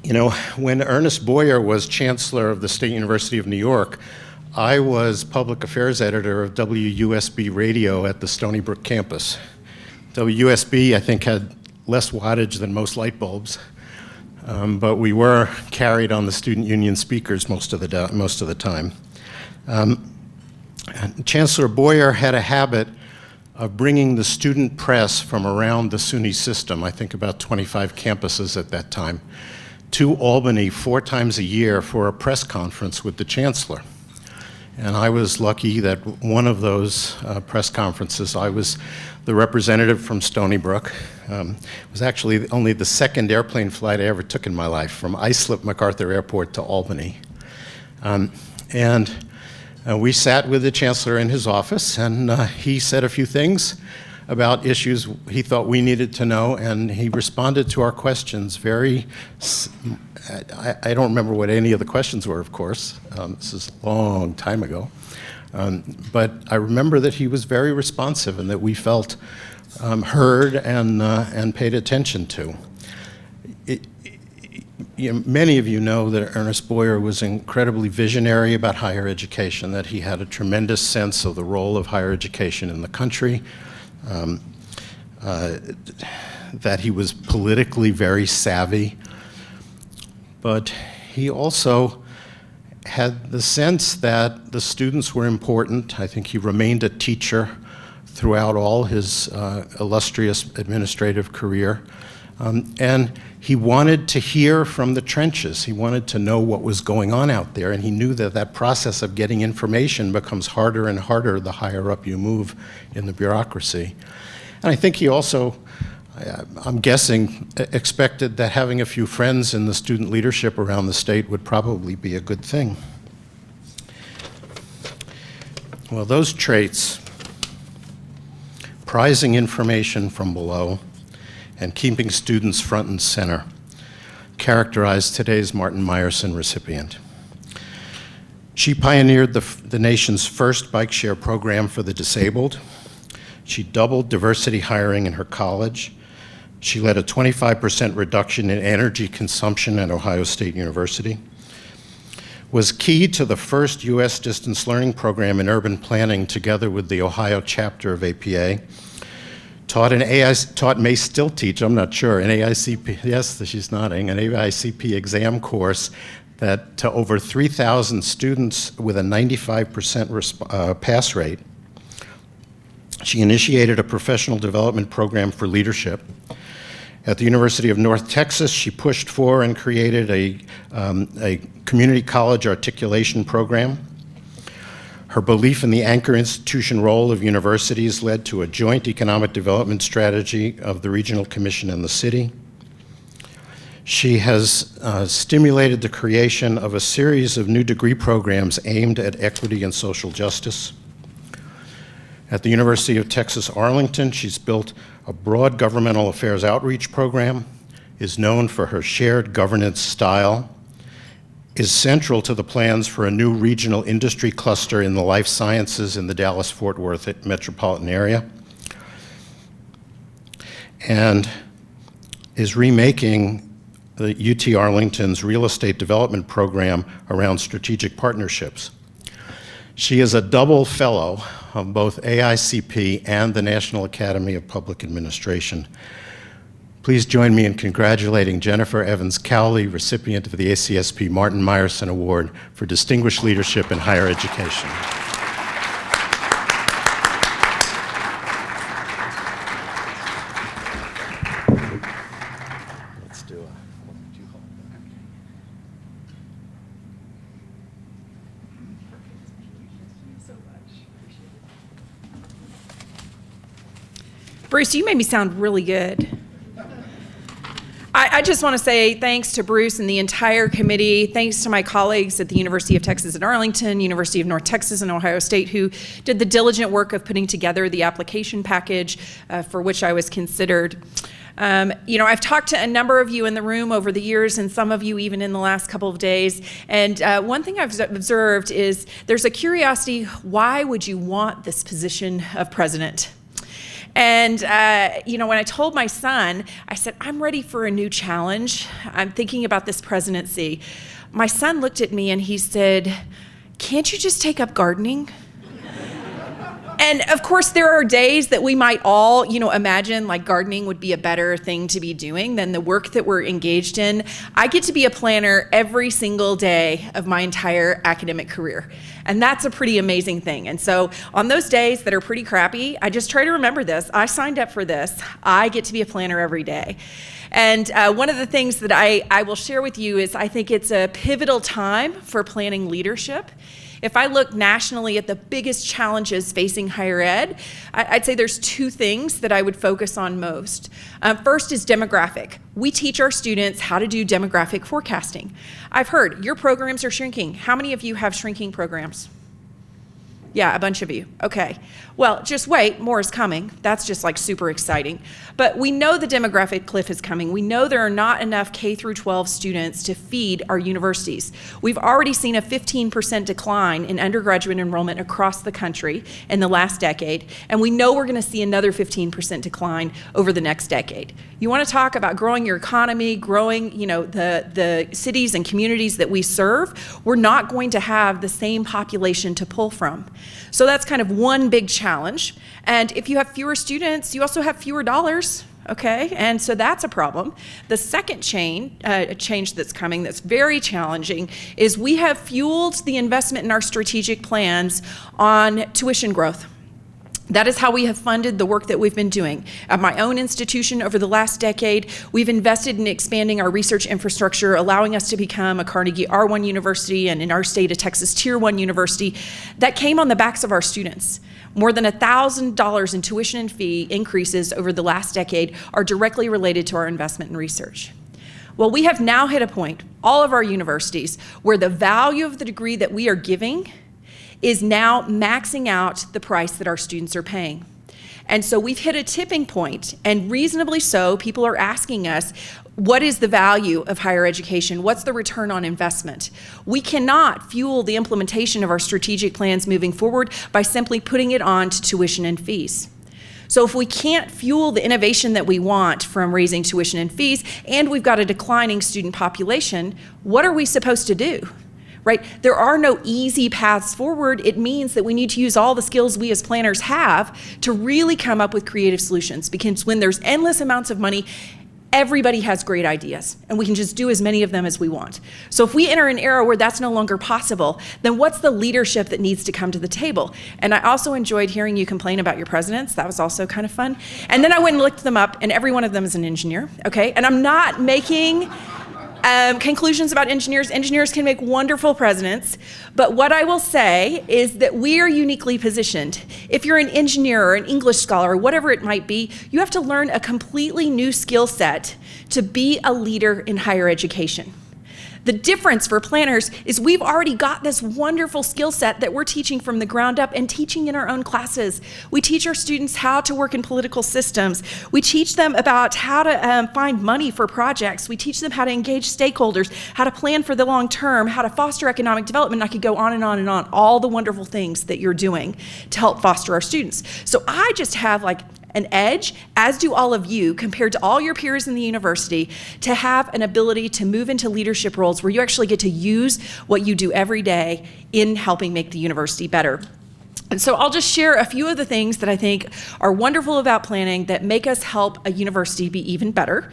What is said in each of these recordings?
You know, when Ernest Boyer was Chancellor of the State University of New York, I was Public Affairs Editor of WUSB Radio at the Stony Brook campus. WUSB, I think, had less wattage than most light bulbs, but we were carried on the student union speakers most of the time. Chancellor Boyer had a habit of bringing the student press from around the SUNY system, I think about 25 campuses at that time, to Albany 4 times a year for a press conference with the chancellor. And I was lucky that one of those press conferences, I was the representative from Stony Brook. It was actually only the second airplane flight I ever took in my life, from Islip MacArthur Airport to Albany. We sat with the chancellor in his office, and he said a few things about issues he thought we needed to know, and he responded to our questions very, I don't remember what any of the questions were, of course. This is a long time ago. But I remember that he was very responsive and that we felt heard and paid attention to. Many of you know that Ernest Boyer was incredibly visionary about higher education, that he had a tremendous sense of the role of higher education in the country, that he was politically very savvy, but he also had the sense that the students were important. I think he remained a teacher throughout all his illustrious administrative career. And he wanted to hear from the trenches. He wanted to know what was going on out there, and he knew that that process of getting information becomes harder and harder the higher up you move in the bureaucracy. And I think he also, I'm guessing, expected that having a few friends in the student leadership around the state would probably be a good thing. Well, those traits, prizing information from below, and keeping students front and center, characterized today's Martin Meyerson recipient. She pioneered the nation's first bike share program for the disabled. She doubled diversity hiring in her college. She led a 25% reduction in energy consumption at Ohio State University, was key to the first U.S. distance learning program in urban planning together with the Ohio chapter of APA, may still teach, I'm not sure, an AICP, yes, she's nodding, an AICP exam course that to over 3,000 students with a 95% pass rate. She initiated a professional development program for leadership. At the University of North Texas, she pushed for and created a community college articulation program. Her belief in the anchor institution role of universities led to a joint economic development strategy of the Regional Commission and the city. She has stimulated the creation of a series of new degree programs aimed at equity and social justice. At the University of Texas Arlington, she's built a broad governmental affairs outreach program, is known for her shared governance style, is central to the plans for a new regional industry cluster in the life sciences in the Dallas-Fort Worth metropolitan area, and is remaking the UT Arlington's real estate development program around strategic partnerships. She is a double fellow of both AICP and the National Academy of Public Administration. Please join me in congratulating Jennifer Evans Cowley, recipient of the ACSP Martin Meyerson Award for Distinguished Leadership in Higher Education. Let's do a Bruce, you made me sound really good. I just want to say thanks to Bruce and the entire committee, thanks to my colleagues at the University of Texas at Arlington, University of North Texas and Ohio State, who did the diligent work of putting together the application package for which I was considered. I've talked to a number of you in the room over the years, and some of you even in the last couple of days, and one thing I've observed is there's a curiosity, why would you want this position of president? And, when I told my son, I said, I'm ready for a new challenge. I'm thinking about this presidency. My son looked at me and he said, can't you just take up gardening? And of course, there are days that we might all, imagine like gardening would be a better thing to be doing than the work that we're engaged in. I get to be a planner every single day of my entire academic career. And that's a pretty amazing thing. And so on those days that are pretty crappy, I just try to remember this. I signed up for this. I get to be a planner every day. And one of the things that I will share with you is I think it's a pivotal time for planning leadership. If I look nationally at the biggest challenges facing higher ed, I'd say there's two things that I would focus on most. First is demographic. We teach our students how to do demographic forecasting. I've heard your programs are shrinking. How many of you have shrinking programs? Yeah, a bunch of you. Okay. Well, just wait, more is coming. That's just like super exciting. But we know the demographic cliff is coming. We know there are not enough K through 12 students to feed our universities. We've already seen a 15% decline in undergraduate enrollment across the country in the last decade, and we know we're going to see another 15% decline over the next decade. You want to talk about growing your economy, growing, the cities and communities that we serve, we're not going to have the same population to pull from. So that's kind of one big challenge. And if you have fewer students, you also have fewer dollars, okay? And so that's a problem. The second change that's coming that's very challenging is we have fueled the investment in our strategic plans on tuition growth. That is how we have funded the work that we've been doing. At my own institution over the last decade, we've invested in expanding our research infrastructure, allowing us to become a Carnegie R1 university and in our state a Texas Tier 1 university. That came on the backs of our students. More than $1,000 in tuition and fee increases over the last decade are directly related to our investment in research. Well, we have now hit a point, all of our universities, where the value of the degree that we are giving is now maxing out the price that our students are paying. And so we've hit a tipping point, and reasonably so, people are asking us, what is the value of higher education? What's the return on investment? We cannot fuel the implementation of our strategic plans moving forward by simply putting it on to tuition and fees. So if we can't fuel the innovation that we want from raising tuition and fees, and we've got a declining student population, what are we supposed to do? Right? There are no easy paths forward. It means that we need to use all the skills we as planners have to really come up with creative solutions, because when there's endless amounts of money, everybody has great ideas, and we can just do as many of them as we want. So if we enter an era where that's no longer possible, then what's the leadership that needs to come to the table? And I also enjoyed hearing you complain about your presidents. That was also kind of fun. And then I went and looked them up, and every one of them is an engineer, okay? And I'm not making conclusions about engineers. Engineers can make wonderful presidents, but what I will say is that we are uniquely positioned. If you're an engineer or an English scholar or whatever it might be, you have to learn a completely new skill set to be a leader in higher education. The difference for planners is we've already got this wonderful skill set that we're teaching from the ground up and teaching in our own classes. We teach our students how to work in political systems. We teach them about how to find money for projects. We teach them how to engage stakeholders, how to plan for the long term, how to foster economic development. I could go on and on and on, all the wonderful things that you're doing to help foster our students. So I just have an edge, as do all of you, compared to all your peers in the university, to have an ability to move into leadership roles where you actually get to use what you do every day in helping make the university better. And so I'll just share a few of the things that I think are wonderful about planning that make us help a university be even better.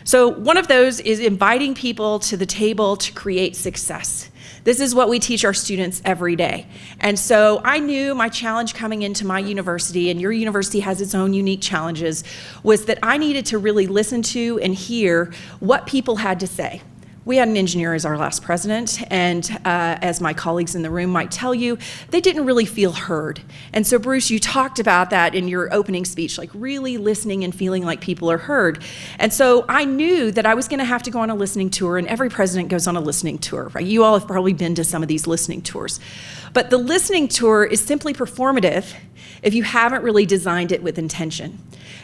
So one of those is inviting people to the table to create success. This is what we teach our students every day. And so I knew my challenge coming into my university, and your university has its own unique challenges, was that I needed to really listen to and hear what people had to say. We had an engineer as our last president, and as my colleagues in the room might tell you, they didn't really feel heard. And so Bruce, you talked about that in your opening speech, like really listening and feeling like people are heard. And so I knew that I was gonna have to go on a listening tour, and every president goes on a listening tour, right? You all have probably been to some of these listening tours. But the listening tour is simply performative if you haven't really designed it with intention.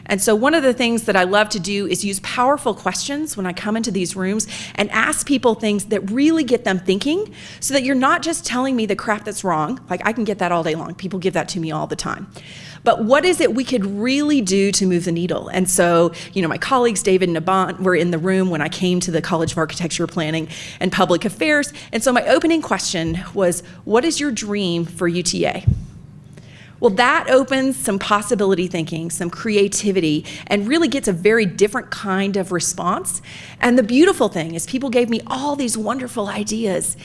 And so one of the things that I love to do is use powerful questions when I come into these rooms and ask people things that really get them thinking, so that you're not just telling me the crap that's wrong. Like, I can get that all day long. People give that to me all the time. But what is it we could really do to move the needle? And so, my colleagues, David and Nabant, were in the room when I came to the College of Architecture, Planning, and Public Affairs. And so my opening question was, what is your dream for UTA? Well, that opens some possibility thinking, some creativity, and really gets a very different kind of response. And the beautiful thing is people gave me all these wonderful ideas.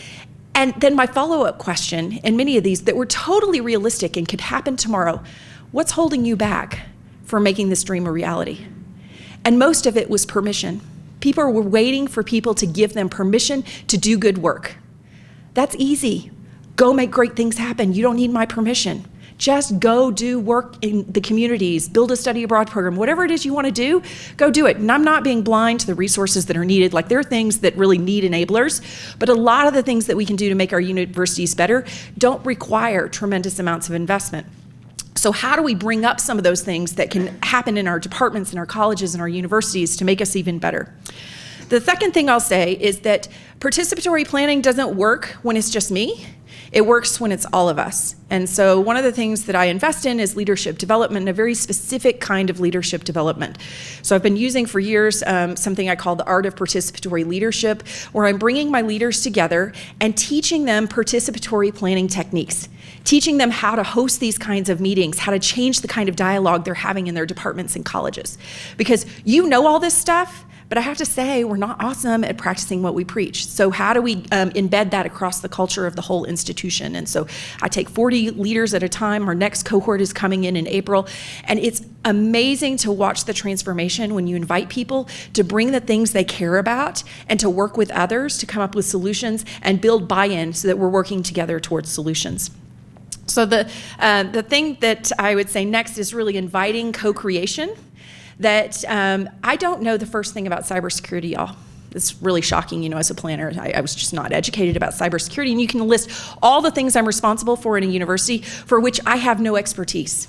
And then my follow-up question, and many of these that were totally realistic and could happen tomorrow, what's holding you back from making this dream a reality? And most of it was permission. People were waiting for people to give them permission to do good work. That's easy. Go make great things happen. You don't need my permission. Just go do work in the communities, build a study abroad program, whatever it is you want to do, go do it. And I'm not being blind to the resources that are needed. Like, there are things that really need enablers, but a lot of the things that we can do to make our universities better don't require tremendous amounts of investment. So how do we bring up some of those things that can happen in our departments and our colleges and our universities to make us even better? The second thing I'll say is that participatory planning doesn't work when it's just me. It works when it's all of us. And so one of the things that I invest in is leadership development, a very specific kind of leadership development. So I've been using for years something I call the art of participatory leadership, where I'm bringing my leaders together and teaching them participatory planning techniques, teaching them how to host these kinds of meetings, how to change the kind of dialogue they're having in their departments and colleges. Because you know all this stuff, but I have to say, we're not awesome at practicing what we preach. So how do we embed that across the culture of the whole institution? And so I take 40 leaders at a time. Our next cohort is coming in April. And it's amazing to watch the transformation when you invite people to bring the things they care about and to work with others to come up with solutions and build buy-in so that we're working together towards solutions. So the thing that I would say next is really inviting co-creation. That I don't know the first thing about cybersecurity, y'all. It's really shocking, as a planner. I was just not educated about cybersecurity, and you can list all the things I'm responsible for in a university for which I have no expertise.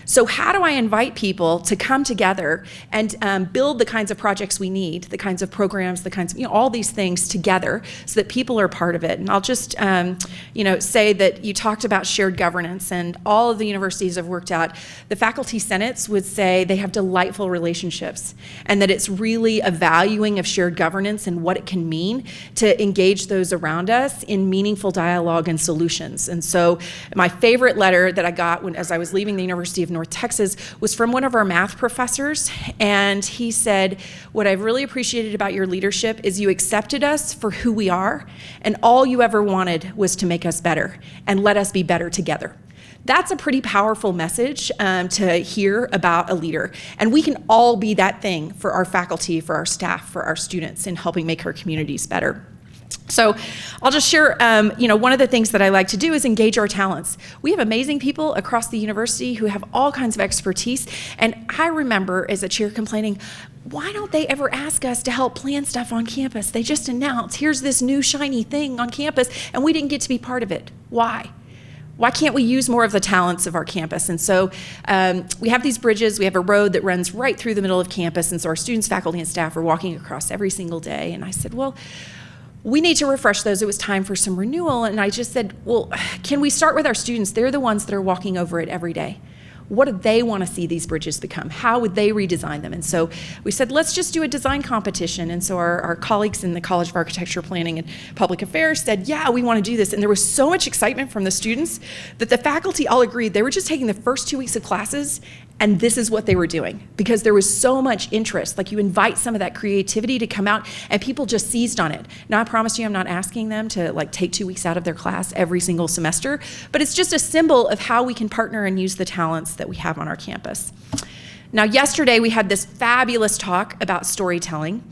So how do I invite people to come together and build the kinds of projects we need, the kinds of programs, the kinds of, all these things together so that people are part of it? And I'll just, say that you talked about shared governance, and all of the universities I've worked at, the faculty senates would say they have delightful relationships, and that it's really a valuing of shared governance and what it can mean to engage those around us in meaningful dialogue and solutions. And so my favorite letter that I got as I was leaving the University of North Texas was from one of our math professors, and he said, what I've really appreciated about your leadership is you accepted us for who we are, and all you ever wanted was to make us better and let us be better together. That's a pretty powerful message to hear about a leader, and we can all be that thing for our faculty, for our staff, for our students in helping make our communities better. So I'll just share, one of the things that I like to do is engage our talents. We have amazing people across the university who have all kinds of expertise. And I remember as a chair complaining, why don't they ever ask us to help plan stuff on campus? They just announce, here's this new shiny thing on campus, and we didn't get to be part of it. Why? Why can't we use more of the talents of our campus? And so we have these bridges. We have a road that runs right through the middle of campus. And so our students, faculty, and staff are walking across every single day. And I said, well, we need to refresh those. It was time for some renewal. And I just said, well, can we start with our students? They're the ones that are walking over it every day. What do they want to see these bridges become? How would they redesign them? And so we said, let's just do a design competition. And so our colleagues in the College of Architecture, Planning, and Public Affairs said, yeah, we want to do this. And there was so much excitement from the students that the faculty all agreed. They were just taking the first 2 weeks of classes, and this is what they were doing, because there was so much interest. Like, you invite some of that creativity to come out, and people just seized on it. Now, I promise you, I'm not asking them to take 2 weeks out of their class every single semester, but it's just a symbol of how we can partner and use the talents that we have on our campus. Now, yesterday we had this fabulous talk about storytelling,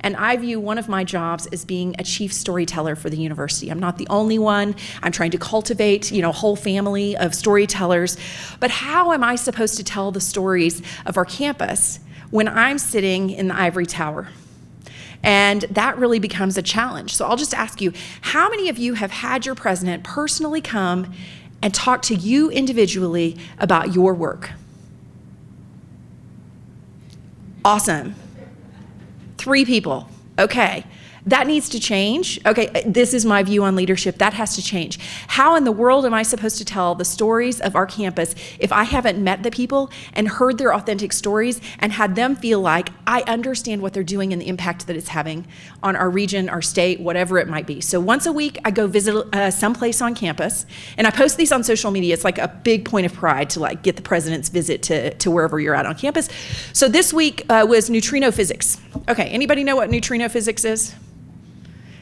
and I view one of my jobs as being a chief storyteller for the university. I'm not the only one. I'm trying to cultivate, a whole family of storytellers. But how am I supposed to tell the stories of our campus when I'm sitting in the ivory tower? And that really becomes a challenge. So I'll just ask you, how many of you have had your president personally come and talk to you individually about your work? Awesome. 3 people. Okay. That needs to change. Okay, this is my view on leadership. That has to change. How in the world am I supposed to tell the stories of our campus if I haven't met the people and heard their authentic stories and had them feel like I understand what they're doing and the impact that it's having on our region, our state, whatever it might be. So once a week, I go visit someplace on campus, and I post these on social media. It's like a big point of pride to like get the president's visit to wherever you're at on campus. So this week was neutrino physics. Okay, anybody know what neutrino physics is?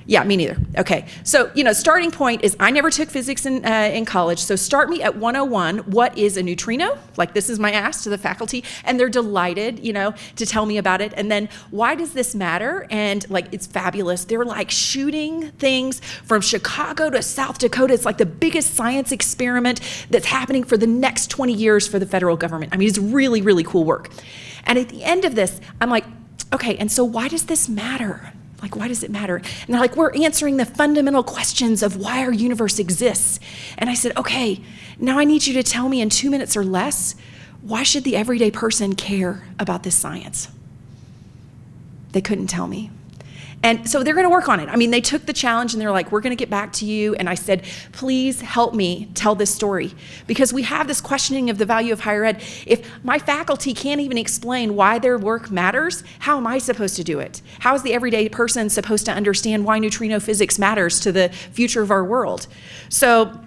Yeah, me neither. Okay, so starting point is I never took physics in college, so start me at 101. What is a neutrino? Like, this is my ask to the faculty, and they're delighted, to tell me about it. And then why does this matter? And like, it's fabulous. They're like shooting things from Chicago to South Dakota. It's like the biggest science experiment that's happening for the next 20 years for the federal government. I mean, it's really, really cool work. And at the end of this, I'm like, okay, and so why does this matter? Like, why does it matter? And they're like, we're answering the fundamental questions of why our universe exists. And I said, okay, now I need you to tell me in 2 minutes or less, why should the everyday person care about this science? They couldn't tell me. And so they're going to work on it. I mean, they took the challenge and they're like, we're going to get back to you. And I said, please help me tell this story, because we have this questioning of the value of higher ed. If my faculty can't even explain why their work matters, how am I supposed to do it? How is the everyday person supposed to understand why neutrino physics matters to the future of our world? So,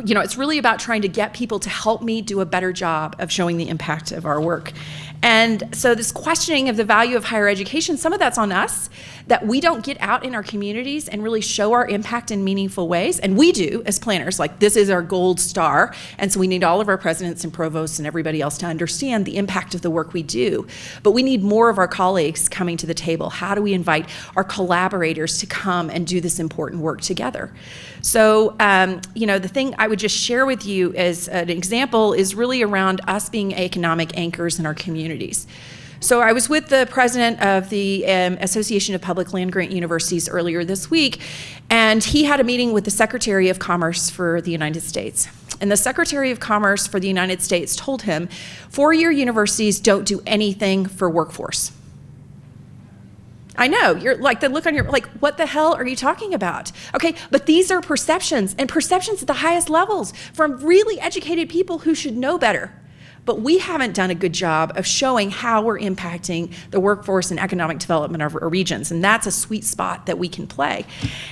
it's really about trying to get people to help me do a better job of showing the impact of our work. And so this questioning of the value of higher education, some of that's on us, that we don't get out in our communities and really show our impact in meaningful ways. And we do as planners, like this is our gold star. And so we need all of our presidents and provosts and everybody else to understand the impact of the work we do. But we need more of our colleagues coming to the table. How do we invite our collaborators to come and do this important work together? So, the thing I would just share with you as an example is really around us being economic anchors in our communities. So I was with the president of the Association of Public Land-Grant Universities earlier this week, and he had a meeting with the Secretary of Commerce for the United States. And the Secretary of Commerce for the United States told him, 4-year universities don't do anything for workforce. I know, you're like, the look on your, like, what the hell are you talking about? Okay, but these are perceptions, and perceptions at the highest levels from really educated people who should know better. But we haven't done a good job of showing how we're impacting the workforce and economic development of our regions, and that's a sweet spot that we can play.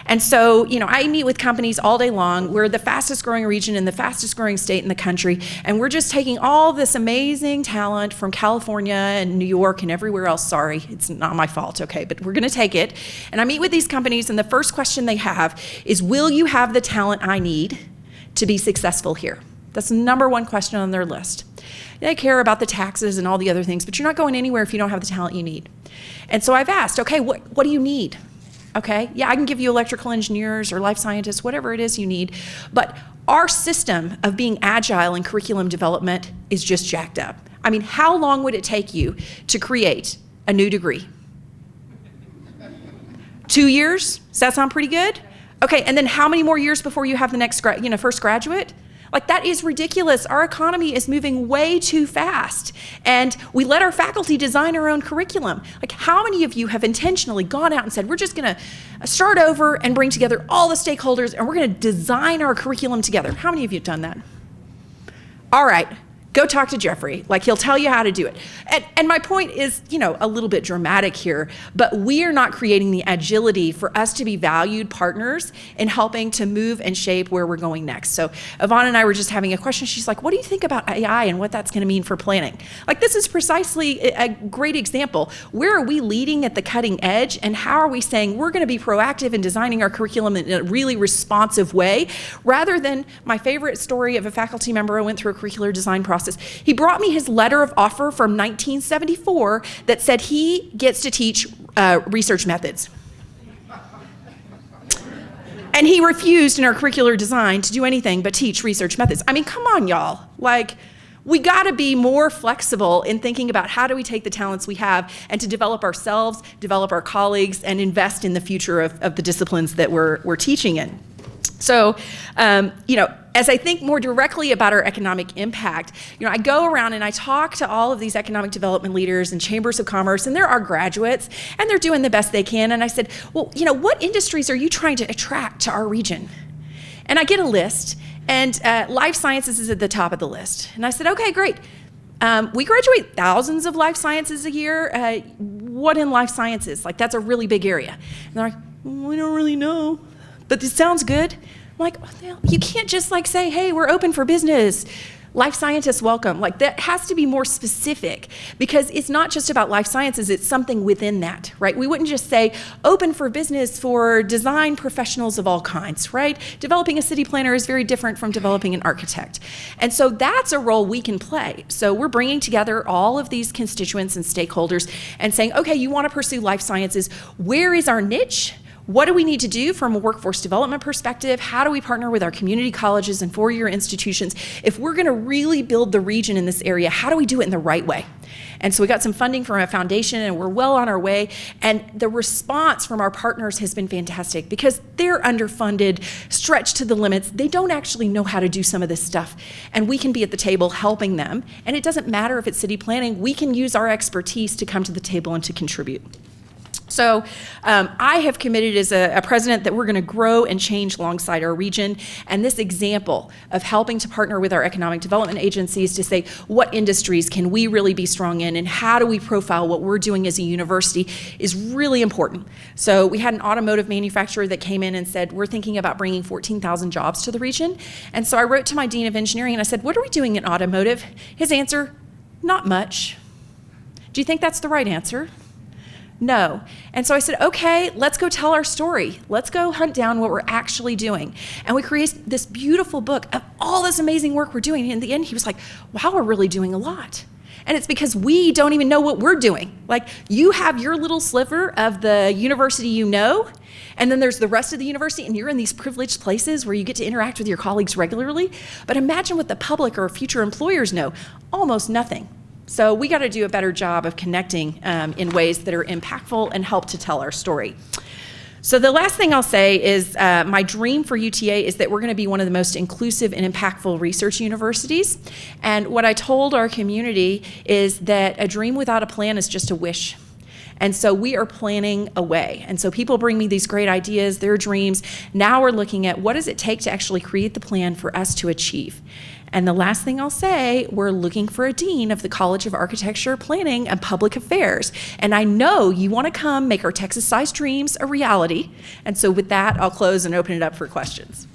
And so, I meet with companies all day long. We're the fastest growing region and the fastest growing state in the country, and we're just taking all this amazing talent from California and New York and everywhere else. Sorry, it's not my fault, okay, but we're gonna take it. And I meet with these companies, and the first question they have is, will you have the talent I need to be successful here? That's the number one question on their list. They care about the taxes and all the other things, but you're not going anywhere if you don't have the talent you need. And so I've asked, okay, what do you need? Okay, yeah, I can give you electrical engineers or life scientists, whatever it is you need, but our system of being agile in curriculum development is just jacked up. I mean, how long would it take you to create a new degree? 2 years? Does that sound pretty good? Okay, and then how many more years before you have the next first graduate? Like, that is ridiculous. Our economy is moving way too fast, and we let our faculty design our own curriculum. Like, how many of you have intentionally gone out and said, we're just gonna start over and bring together all the stakeholders and we're gonna design our curriculum together? How many of you have done that? All right, go talk to Jeffrey. Like, he'll tell you how to do it. And my point is, a little bit dramatic here, but we are not creating the agility for us to be valued partners in helping to move and shape where we're going next. So Yvonne and I were just having a question. She's like, what do you think about AI and what that's going to mean for planning? Like, this is precisely a great example. Where are we leading at the cutting edge, and how are we saying we're going to be proactive in designing our curriculum in a really responsive way, rather than my favorite story of a faculty member who went through a curricular design process. He brought me his letter of offer from 1974 that said he gets to teach research methods. And he refused in our curricular design to do anything but teach research methods. I mean, come on, y'all. Like, we gotta be more flexible in thinking about how do we take the talents we have and to develop ourselves, develop our colleagues, and invest in the future of the disciplines that we're teaching in. So, as I think more directly about our economic impact, I go around and I talk to all of these economic development leaders and chambers of commerce, and there are graduates, and they're doing the best they can. And I said, well, what industries are you trying to attract to our region? And I get a list, and life sciences is at the top of the list. And I said, okay, great. We graduate thousands of life sciences a year. What in life sciences? Like, that's a really big area. And they're like, we don't really know, but this sounds good. I'm like, well, you can't just say, hey, we're open for business. Life scientists welcome. That has to be more specific, because it's not just about life sciences, it's something within that, right? We wouldn't just say open for business for design professionals of all kinds, right? Developing a city planner is very different from developing an architect. And so that's a role we can play. So we're bringing together all of these constituents and stakeholders and saying, okay, you want to pursue life sciences, where is our niche? What do we need to do from a workforce development perspective? How do we partner with our community colleges and four-year institutions? If we're going to really build the region in this area, how do we do it in the right way? And so we got some funding from a foundation, and we're well on our way. And the response from our partners has been fantastic, because they're underfunded, stretched to the limits. They don't actually know how to do some of this stuff. And we can be at the table helping them. And it doesn't matter if it's city planning. We can use our expertise to come to the table and to contribute. So I have committed as a president that we're going to grow and change alongside our region. And this example of helping to partner with our economic development agencies to say, what industries can we really be strong in, and how do we profile what we're doing as a university, is really important. So we had an automotive manufacturer that came in and said, we're thinking about bringing 14,000 jobs to the region. And so I wrote to my dean of engineering and I said, what are we doing in automotive? His answer, not much. Do you think that's the right answer? No. And so I said, okay, let's go tell our story. Let's go hunt down what we're actually doing. And we created this beautiful book of all this amazing work we're doing. And in the end, he was like, wow, we're really doing a lot. And it's because we don't even know what we're doing. You have your little sliver of the university and then there's the rest of the university, and you're in these privileged places where you get to interact with your colleagues regularly. But imagine what the public or future employers know. Almost nothing. So we got to do a better job of connecting in ways that are impactful and help to tell our story. So the last thing I'll say is my dream for UTA is that we're going to be one of the most inclusive and impactful research universities. And what I told our community is that a dream without a plan is just a wish. And so we are planning a way. And so people bring me these great ideas, their dreams. Now we're looking at what does it take to actually create the plan for us to achieve. And the last thing I'll say, we're looking for a dean of the College of Architecture, Planning, and Public Affairs. And I know you want to come make our Texas-sized dreams a reality. And so with that, I'll close and open it up for questions.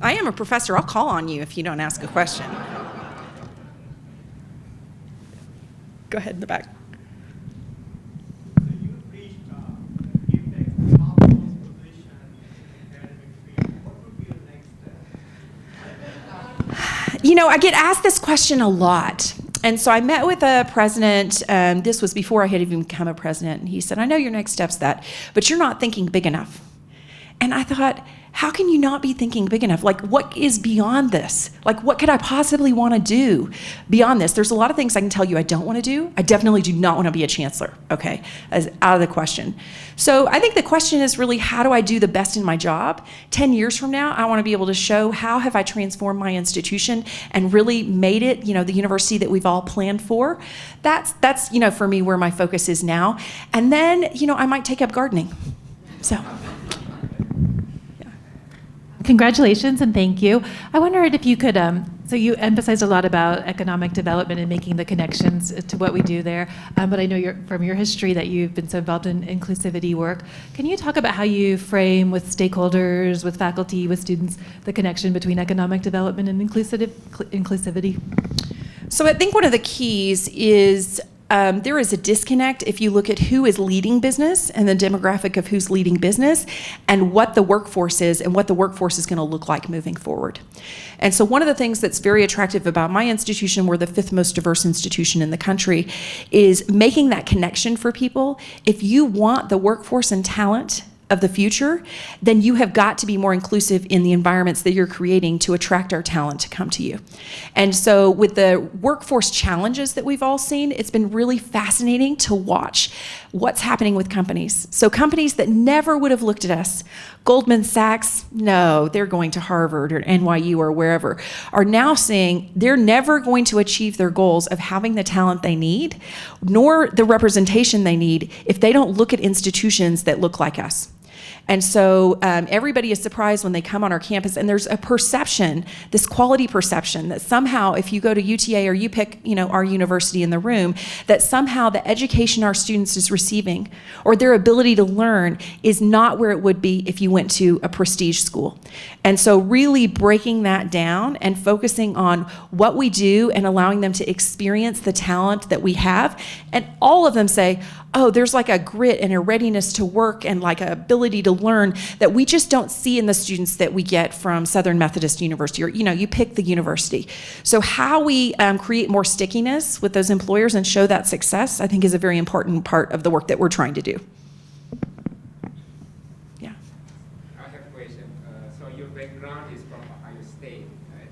I am a professor. I'll call on you if you don't ask a question. Go ahead in the back. I get asked this question a lot. And so I met with a president, this was before I had even become a president, and he said, I know your next step's that, but you're not thinking big enough. And I thought, how can you not be thinking big enough? What is beyond this? What could I possibly want to do beyond this? There's a lot of things I can tell you I don't want to do. I definitely do not want to be a chancellor, okay? As out of the question. So I think the question is really, how do I do the best in my job? 10 years from now, I want to be able to show how have I transformed my institution and really made it, the university that we've all planned for. That's for me where my focus is now. And then, I might take up gardening. So. Congratulations and thank you. I wondered if you could, so you emphasized a lot about economic development and making the connections to what we do there, but I know from your history that you've been so involved in inclusivity work. Can you talk about how you frame with stakeholders, with faculty, with students, the connection between economic development and inclusivity? So I think one of the keys is there is a disconnect if you look at who is leading business and the demographic of who's leading business and what the workforce is and what the workforce is going to look like moving forward. And so one of the things that's very attractive about my institution, we're the 5th most diverse institution in the country, is making that connection for people. If you want the workforce and talent of the future, then you have got to be more inclusive in the environments that you're creating to attract our talent to come to you. And so with the workforce challenges that we've all seen, it's been really fascinating to watch what's happening with companies. So companies that never would have looked at us, Goldman Sachs, no, they're going to Harvard or NYU or wherever, are now saying they're never going to achieve their goals of having the talent they need, nor the representation they need if they don't look at institutions that look like us. And so everybody is surprised when they come on our campus, and there's a perception, this quality perception, that somehow if you go to UTA or you pick, our university in the room, that somehow the education our students is receiving or their ability to learn is not where it would be if you went to a prestige school. And so really breaking that down and focusing on what we do and allowing them to experience the talent that we have. And all of them say, oh, there's like a grit and a readiness to work and like an ability to learn that we just don't see in the students that we get from Southern Methodist University, or you pick the university. So how we create more stickiness with those employers and show that success, I think, is a very important part of the work that we're trying to do. Yeah. I have a question. So your background is from Ohio State, right?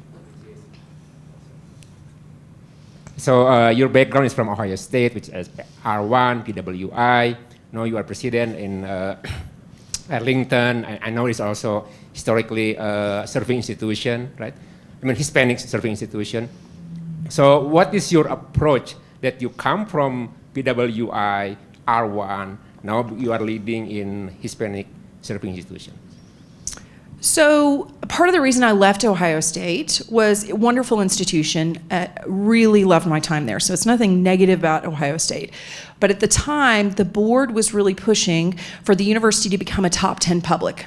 So your background is from Ohio State, which is R1, PWI. Now you are president in Arlington. I know it's also historically a serving institution, right? I mean, Hispanic serving institution. So what is your approach that you come from PWI, R1, now you are leading in Hispanic serving institution? So part of the reason I left Ohio State was a wonderful institution. Really loved my time there. So it's nothing negative about Ohio State. But at the time, the board was really pushing for the university to become a top 10 public.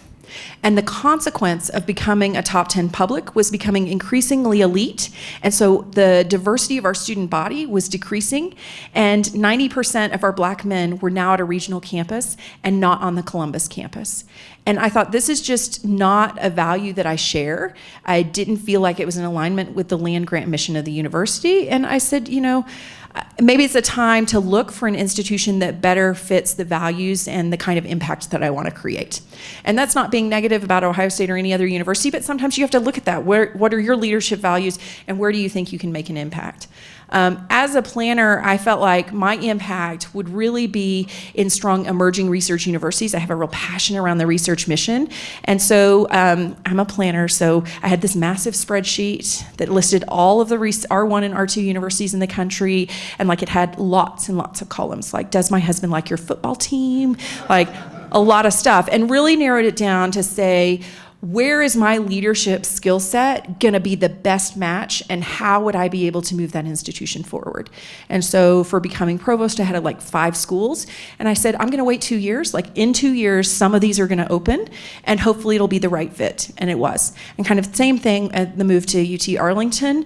And the consequence of becoming a top 10 public was becoming increasingly elite. And so the diversity of our student body was decreasing. And 90% of our black men were now at a regional campus and not on the Columbus campus. And I thought, this is just not a value that I share. I didn't feel like it was in alignment with the land grant mission of the university. And I said, maybe it's a time to look for an institution that better fits the values and the kind of impact that I want to create. And that's not being negative about Ohio State or any other university, but sometimes you have to look at that. What are your leadership values, and where do you think you can make an impact? As a planner, I felt like my impact would really be in strong emerging research universities. I have a real passion around the research mission. And so I'm a planner, so I had this massive spreadsheet that listed all of the R1 and R2 universities in the country, and it had lots and lots of columns, like, does my husband like your football team? Like, a lot of stuff, and really narrowed it down to say, where is my leadership skill set going to be the best match, and how would I be able to move that institution forward? And so for becoming provost, I had 5 schools, and I said, I'm going to wait 2 years. In 2 years, some of these are going to open, and hopefully it'll be the right fit, and it was. And kind of the same thing at the move to UT Arlington,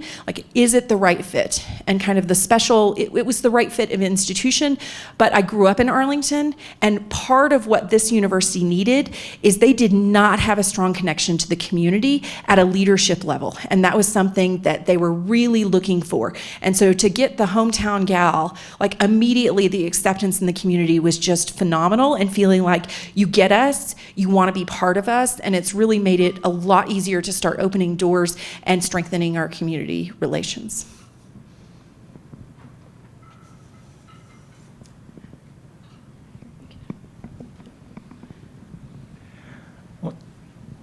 is it the right fit? And kind of the special, it was the right fit of an institution, but I grew up in Arlington, and part of what this university needed is they did not have a strong connection to the community at a leadership level. And that was something that they were really looking for. And so to get the hometown gal, immediately the acceptance in the community was just phenomenal, and feeling like you get us, you want to be part of us, and it's really made it a lot easier to start opening doors and strengthening our community relations.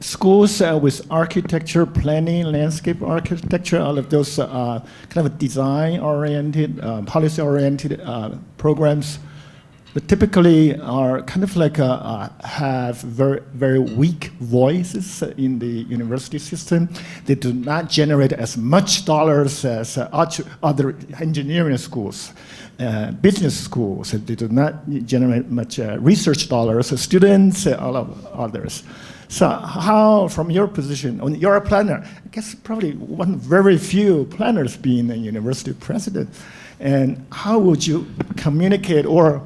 Schools with architecture, planning, landscape architecture, all of those kind of design-oriented, policy-oriented programs, but typically are kind of have very, very weak voices in the university system. They do not generate as much dollars as other engineering schools. Business schools, they do not generate much research dollars, students, all of others. So how, from your position, you're a planner, I guess probably one of very few planners being a university president, and how would you communicate or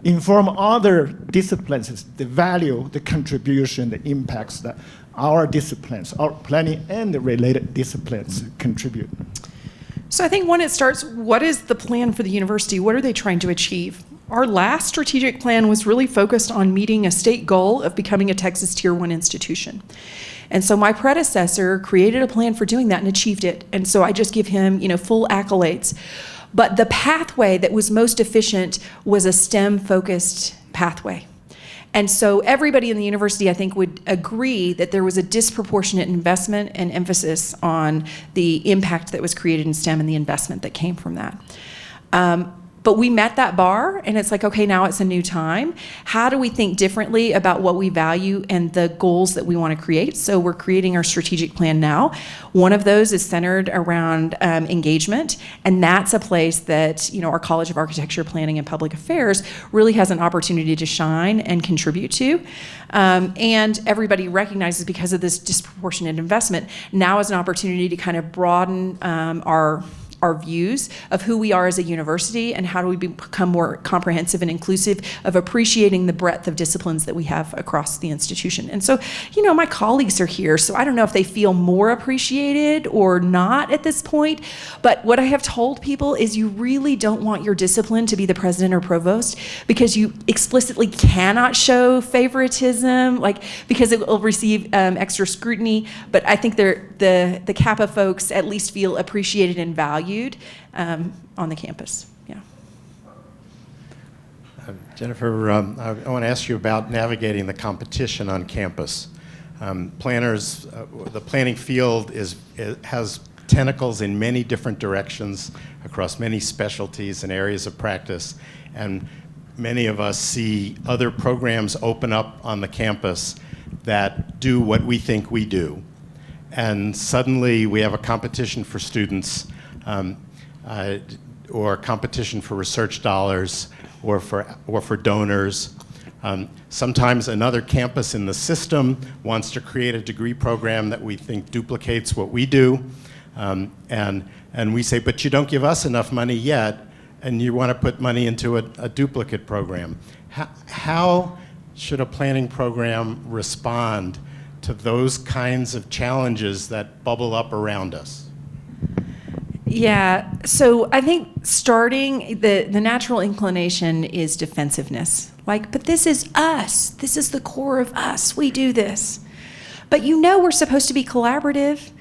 inform other disciplines the value, the contribution, the impacts that our disciplines, our planning and the related disciplines contribute? So I think it starts, what is the plan for the university? What are they trying to achieve? Our last strategic plan was really focused on meeting a state goal of becoming a Texas Tier 1 institution. And so my predecessor created a plan for doing that and achieved it. And so I just give him, full accolades. But the pathway that was most efficient was a STEM-focused pathway. And so everybody in the university, I think, would agree that there was a disproportionate investment and emphasis on the impact that was created in STEM and the investment that came from that. But we met that bar, and it's like, okay, now it's a new time. How do we think differently about what we value and the goals that we want to create? So we're creating our strategic plan now. One of those is centered around engagement, and that's a place that our College of Architecture, Planning, and Public Affairs really has an opportunity to shine and contribute to. And everybody recognizes, because of this disproportionate investment, now is an opportunity to kind of broaden our views of who we are as a university and how do we become more comprehensive and inclusive of appreciating the breadth of disciplines that we have across the institution. And so, my colleagues are here, so I don't know if they feel more appreciated or not at this point, but what I have told people is you really don't want your discipline to be the president or provost, because you explicitly cannot show favoritism, because it will receive extra scrutiny. But I think the Kappa folks at least feel appreciated and valued on the campus. Yeah. Jennifer, I want to ask you about navigating the competition on campus. Planners, the planning field has tentacles in many different directions across many specialties and areas of practice, and many of us see other programs open up on the campus that do what we think we do. And suddenly we have a competition for students, or competition for research dollars, or for donors. Sometimes another campus in the system wants to create a degree program that we think duplicates what we do, and we say, but you don't give us enough money yet, and you want to put money into a duplicate program. How should a planning program respond to those kinds of challenges that bubble up around us? Yeah, so I think starting, the natural inclination is defensiveness. But this is us. This is the core of us. We do this. But we're supposed to be collaborative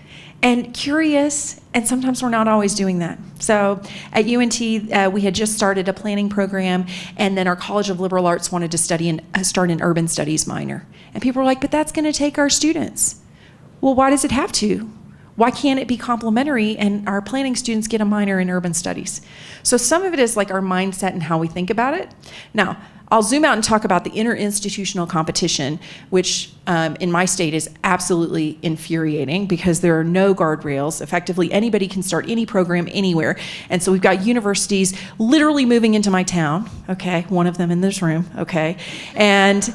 and curious, and sometimes we're not always doing that. So at UNT, we had just started a planning program, and then our College of Liberal Arts wanted to start an urban studies minor. And people were like, but that's going to take our students. Well, why does it have to? Why can't it be complementary and our planning students get a minor in urban studies? So some of it is our mindset and how we think about it. Now, I'll zoom out and talk about the interinstitutional competition, which in my state is absolutely infuriating because there are no guardrails. Effectively, anybody can start any program anywhere. And so we've got universities literally moving into my town, okay, one of them in this room, okay, and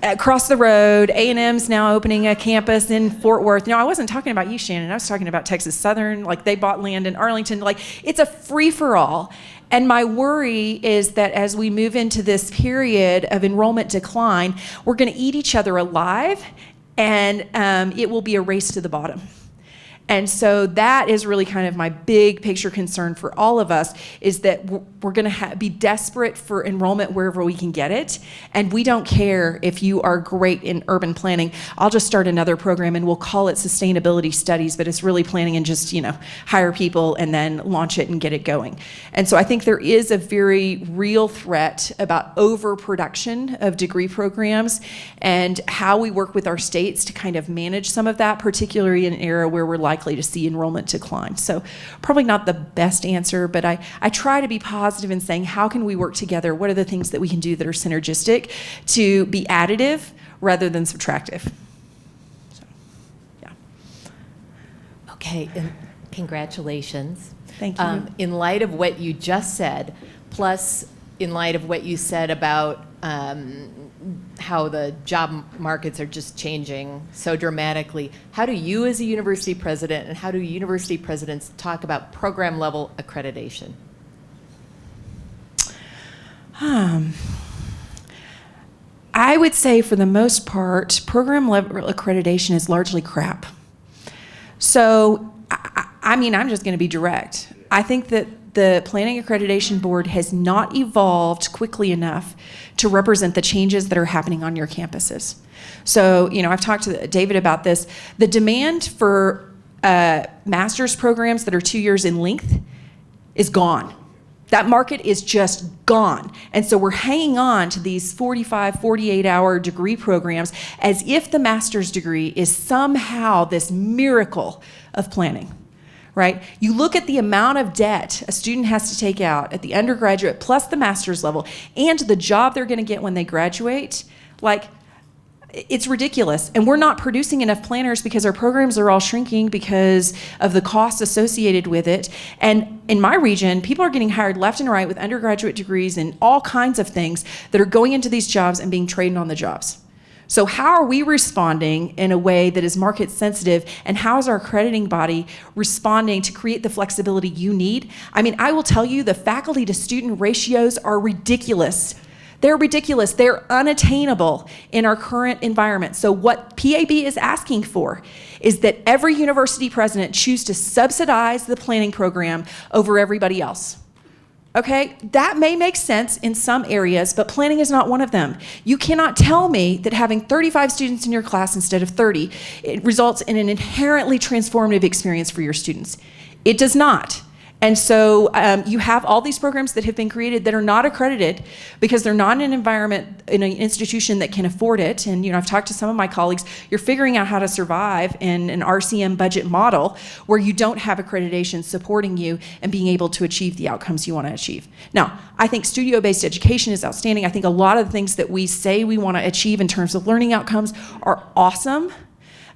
across the road, A&M's now opening a campus in Fort Worth. I wasn't talking about you, Shannon. I was talking about Texas Southern. They bought land in Arlington. It's a free-for-all. And my worry is that as we move into this period of enrollment decline, we're going to eat each other alive, and it will be a race to the bottom. And so that is really kind of my big picture concern for all of us, is that we're going to be desperate for enrollment wherever we can get it. And we don't care if you are great in urban planning. I'll just start another program and we'll call it sustainability studies, but it's really planning and just, hire people and then launch it and get it going. And so I think there is a very real threat about overproduction of degree programs and how we work with our states to kind of manage some of that, particularly in an era where we're likely to see enrollment decline. So probably not the best answer, but I try to be positive in saying, how can we work together? What are the things that we can do that are synergistic to be additive rather than subtractive? So, yeah. Okay, and congratulations. Thank you. In light of what you just said, plus in light of what you said about how the job markets are just changing so dramatically, how do you as a university president and how do university presidents talk about program level accreditation? I would say for the most part, program level accreditation is largely crap. So, I'm just going to be direct. I think that the Planning Accreditation Board has not evolved quickly enough to represent the changes that are happening on your campuses. So, I've talked to David about this. The demand for master's programs that are 2 years in length is gone. That market is just gone. And so we're hanging on to these 45, 48-hour degree programs as if the master's degree is somehow this miracle of planning, right? You look at the amount of debt a student has to take out at the undergraduate plus the master's level and the job they're going to get when they graduate, it's ridiculous. And we're not producing enough planners because our programs are all shrinking because of the costs associated with it. And in my region, people are getting hired left and right with undergraduate degrees and all kinds of things that are going into these jobs and being trained on the jobs. So how are we responding in a way that is market sensitive, and how is our accrediting body responding to create the flexibility you need? I mean, I will tell you, the faculty to student ratios are ridiculous. They're ridiculous. They're unattainable in our current environment. So what PAB is asking for is that every university president choose to subsidize the planning program over everybody else. Okay, that may make sense in some areas, but planning is not one of them. You cannot tell me that having 35 students in your class instead of 30, it results in an inherently transformative experience for your students. It does not. And so you have all these programs that have been created that are not accredited because they're not in an environment, in an institution that can afford it. And I've talked to some of my colleagues. You're figuring out how to survive in an RCM budget model where you don't have accreditation supporting you and being able to achieve the outcomes you want to achieve. Now, I think studio-based education is outstanding. I think a lot of the things that we say we want to achieve in terms of learning outcomes are awesome.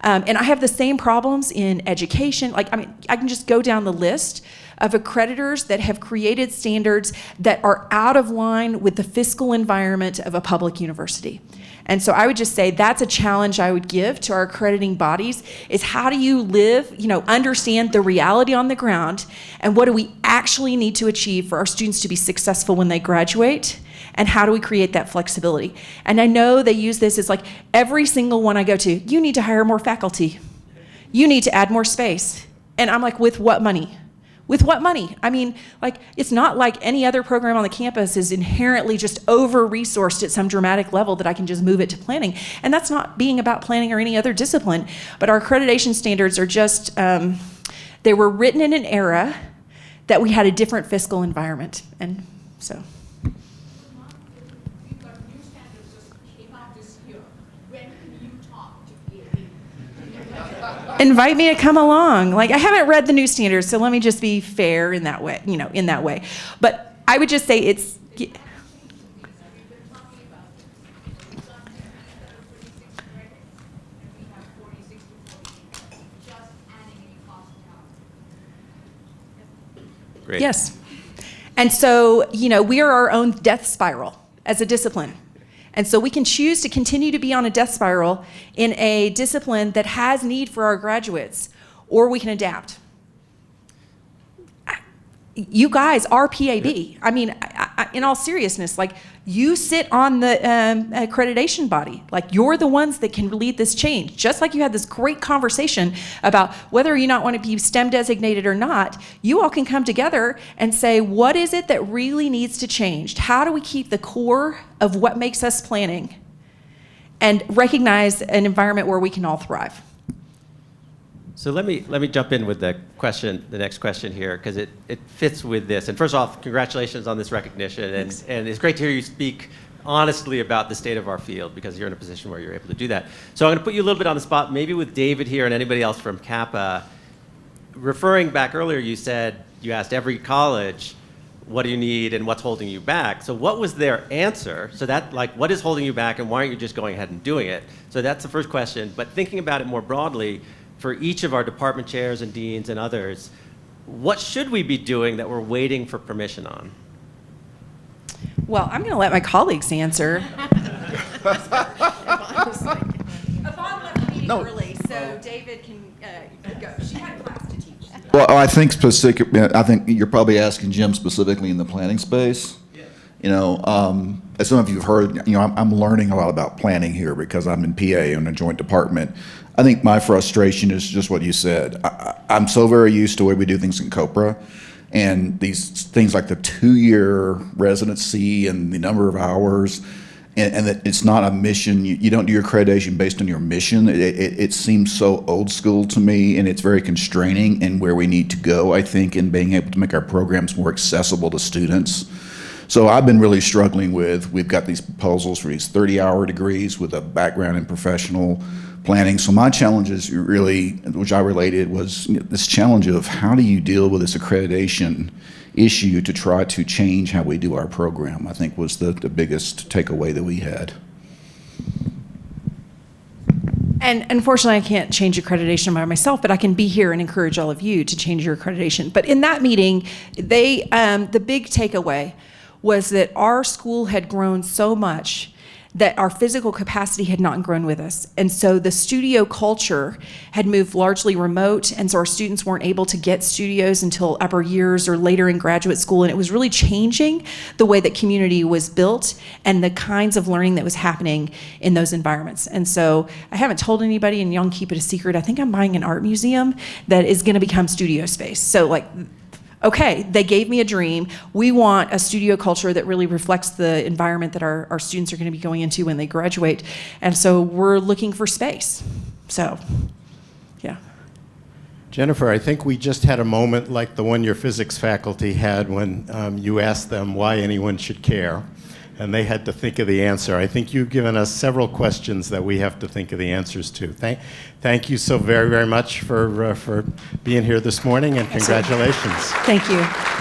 And I have the same problems in education. I can just go down the list of accreditors that have created standards that are out of line with the fiscal environment of a public university. And so I would just say that's a challenge I would give to our accrediting bodies, is how do you live, understand the reality on the ground, and what do we actually need to achieve for our students to be successful when they graduate? And how do we create that flexibility? And I know they use this as every single one I go to, you need to hire more faculty. You need to add more space. And I'm with what money? With what money? I mean, it's not like any other program on the campus is inherently just over-resourced at some dramatic level that I can just move it to planning. And that's not being about planning or any other discipline, but our accreditation standards are just, they were written in an era that we had a different fiscal environment. And so. Invite me to come along. I haven't read the new standards, so let me just be fair in that way, in that way. But I would just say it's. Great. Yes. And so, we are our own death spiral as a discipline. And so we can choose to continue to be on a death spiral in a discipline that has need for our graduates, or we can adapt. You guys are PAB. I mean, in all seriousness, you sit on the accreditation body. You're the ones that can lead this change. Just like you had this great conversation about whether you not want to be STEM designated or not, you all can come together and say, what is it that really needs to change? How do we keep the core of what makes us planning and recognize an environment where we can all thrive? So let me jump in with the next question here, because it fits with this. And first off, congratulations on this recognition, and it's great to hear you speak honestly about the state of our field, because you're in a position where you're able to do that. So I'm going to put you a little bit on the spot, maybe with David here and anybody else from Kappa. Referring back earlier, you said you asked every college, what do you need and what's holding you back? So what was their answer? So that, what is holding you back, and why aren't you just going ahead and doing it? So that's the first question. But thinking about it more broadly, for each of our department chairs and deans and others, what should we be doing that we're waiting for permission on? Well, I'm going to let my colleagues answer. Yvonne left the meeting early, so David can go. She had a class to teach. Well, I think you're probably asking Jim specifically in the planning space. As some of you have heard, I'm learning a lot about planning here because I'm in PA in a joint department. I think my frustration is just what you said. I'm so very used to the way we do things in COPRA And these things like the 2-year residency and the number of hours, and that it's not a mission. You don't do your accreditation based on your mission. It seems so old school to me, and it's very constraining in where we need to go, I think, in being able to make our programs more accessible to students. So I've been really struggling with, we've got these proposals for these 30-hour degrees with a background in professional planning. So my challenges really, which I related, was this challenge of how do you deal with this accreditation issue to try to change how we do our program, I think was the biggest takeaway that we had. And unfortunately, I can't change accreditation by myself, but I can be here and encourage all of you to change your accreditation. But in that meeting, the big takeaway was that our school had grown so much that our physical capacity had not grown with us. And so the studio culture had moved largely remote, and so our students weren't able to get studios until upper years or later in graduate school, and it was really changing the way that community was built and the kinds of learning that was happening in those environments. And so I haven't told anybody, and y'all can keep it a secret, I think I'm buying an art museum that is gonna become studio space. So like, okay, they gave me a dream. We want a studio culture that really reflects the environment that our students are going to be going into when they graduate. And so we're looking for space. So, yeah. Jennifer, I think we just had a moment like the one your physics faculty had when you asked them why anyone should care, and they had to think of the answer. I think you've given us several questions that we have to think of the answers to. Thank you so very, very much for being here this morning, and congratulations. Thank you.